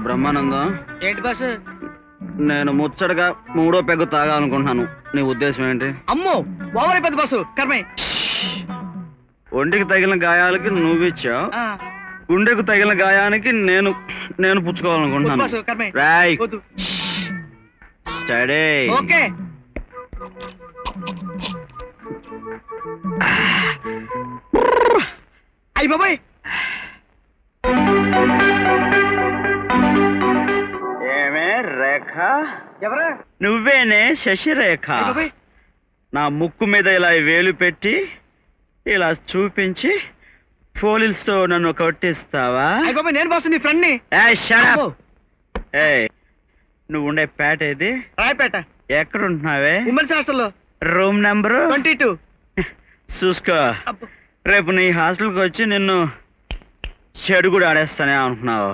బ్రహ్మానందం, ఏంటి బాసు? నేను ముచ్చటగా మూడో పెగ్గు తాగాలనుకుంటున్నాను. నీ ఉద్దేశం ఏంటి? అమ్మో, ఓవర్ అయిపోద్ది బాసు. కర్మే. ఒంటికి తగిలిన గాయాలకి నువ్విచ్చావు, గుండెకు తగిలిన గాయానికి నేను పుచ్చుకోవాలనుకుంటున్నాను. రాయ్ స్టడీ. ఓకే. అయ్యి బాబాయ్, ఏమే రేఖ? ఎవరా? నువ్వేనే శశిరేఖ? నా ముక్కు మీద ఇలా వేలు పెట్టి ఇలా చూపించి పోలీసుతో నన్ను కొట్టిస్తావా? నేను బాసు, నీ ఫ్రెండ్ ని. నువ్వు ఉండే పేట ఏది? రాయపేట. ఎక్కడుంటున్నావే? ఉమెన్స్ హాస్టల్లో. Room number 22. చూసుకో, రేపు నీ హాస్టల్కి వచ్చి నిన్ను చెడు కూడా ఆడేస్తానే అనుకున్నావు.